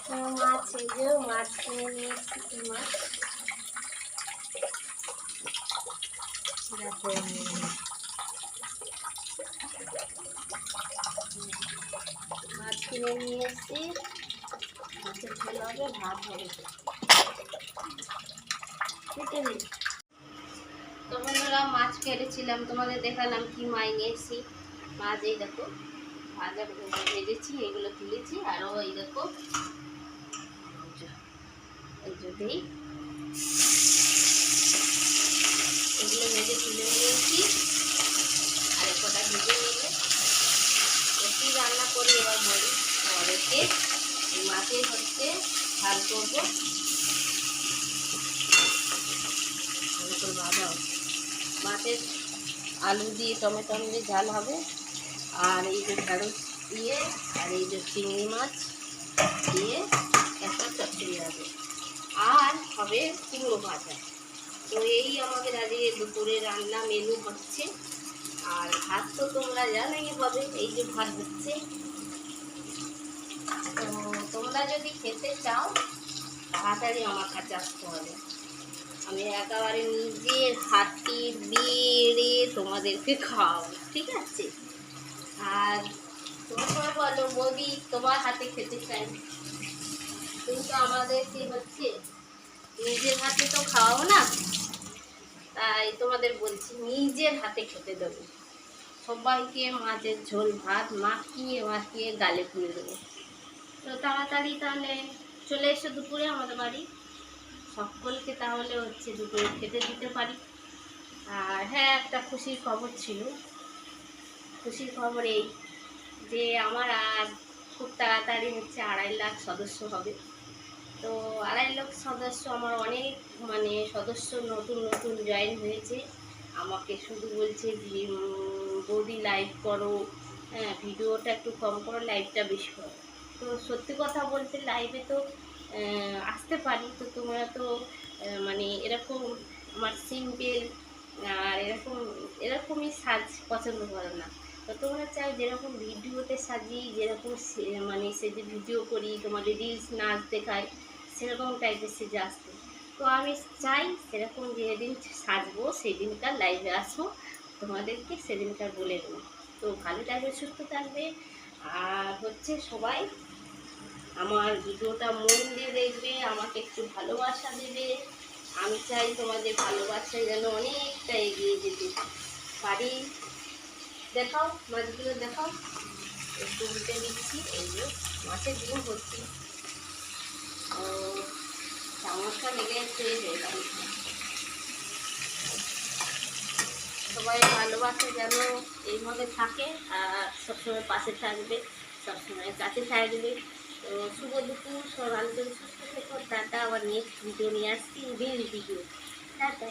মাছ এই যে মাছ কিনে নিয়ে এসেছি। মাছ দেখো, মাছ কিনে নিয়ে এসেছি। মাছের ঝোল হবে, ভাত হবে। তো বন্ধুরা, মাছ কেটেছিলাম, তোমাদের দেখালাম কি মাছ নিয়ে এসেছি। মাছ এই দেখো ভাজা ভেজেছি, এগুলো তুলেছি। আরও এই দেখো এই যদি এগুলো ভেজে তুলে নিয়েছি। আর কটা ভেজে নিলে কি রান্না করি এবার বলি তোমাদেরকে। এই মাছের হচ্ছে ঝাল করবো, ভাজা মাছের আলু দিয়ে টমেটো দিয়ে ঝাল হবে। আর এই যে ঢেঁড়স দিয়ে আর এই যে চিংড়ি মাছ দিয়ে একটা চচ্চড়ি হবে। আর হবে কুমড়ো ভাজা। তো এই আমাদের আজকে দুপুরে রান্না মেনু হচ্ছে। আর ভাত তো তোমরা জানোই হবে, এই যে ভাত হচ্ছে। তো তোমরা যদি খেতে চাও তাড়াতাড়ি আমার কাছে আসতে হবে। আমি একেবারে নিজের হাতে বেড়ে তোমাদেরকে খাওয়াবো, ঠিক আছে? আর তোমরা বলো বৌদি তোমার হাতে খেতে চাই, কিন্তু আমাদেরকে হচ্ছে নিজের হাতে তো খাওয়াবো না, তাই তোমাদের বলছি নিজের হাতে খেতে দেবো। সবাইকে মাছের ঝোল ভাত মাখিয়ে মাখিয়ে গালে পুড়ে দেবো। তো তাড়াতাড়ি তাহলে চলে এসো দুপুরে আমাদের বাড়ি, সকলকে তাহলে হচ্ছে দুপুরে খেতে দিতে পারি। আর হ্যাঁ, একটা খুশির খবর ছিল। খুশির খবর এই যে আমার আর খুব তাড়াতাড়ি হচ্ছে 2.5 লাখ সদস্য হবে। তো 2.5 লাখ সদস্য আমার অনেক, মানে সদস্য নতুন নতুন জয়েন হয়েছে। আমাকে শুধু বলছে বৌদি লাইভ করো, হ্যাঁ ভিডিওটা একটু কম করো, লাইভটা বেশি করো। তো সত্যি কথা বলতে লাইভে তো আসতে পারি, তো তোমরা তো মানে এরকম আমার সিম্পল আর এরকমই সাজ পছন্দ করো না। তো তোমরা চাই যেরকম ভিডিওতে সাজি, যেরকম মানে সেজে ভিডিও করি, তোমাদের রিলস নাচ দেখাই, সেরকম টাইপের সেজে আসতে। তো আমি চাই সেরকম যেদিন সাজবো সেই দিনকার লাইভে আসবো, তোমাদেরকে সেদিনকার বলে দেবো। তো ভালো থাকবে, সুস্থ থাকবে। আর হচ্ছে সবাই আমার ভিডিওটা মন দিয়ে দেখবে, আমাকে একটু ভালোবাসা দেবে। আমি চাই তোমাদের ভালোবাসায় যেন অনেকটা এগিয়ে যেতে পারি। দেখাও মাছগুলো দেখাও, একটু উল্টে দিচ্ছি। এই যে মাছের ডিম ভর্তি, ও চামচটা লেগে হয়ে যায়। সবাই ভালোবাসা যেন এইভাবে থাকে আর সবসময় পাশে থাকবে, সবসময় কাছে থাকবে। তো শুভ দুপুর, সব ভালো করে সুস্থ থেকো। টাটা, আবার নেক্সট ভিডিও নিয়ে আসছি, ভিডিও টাটা।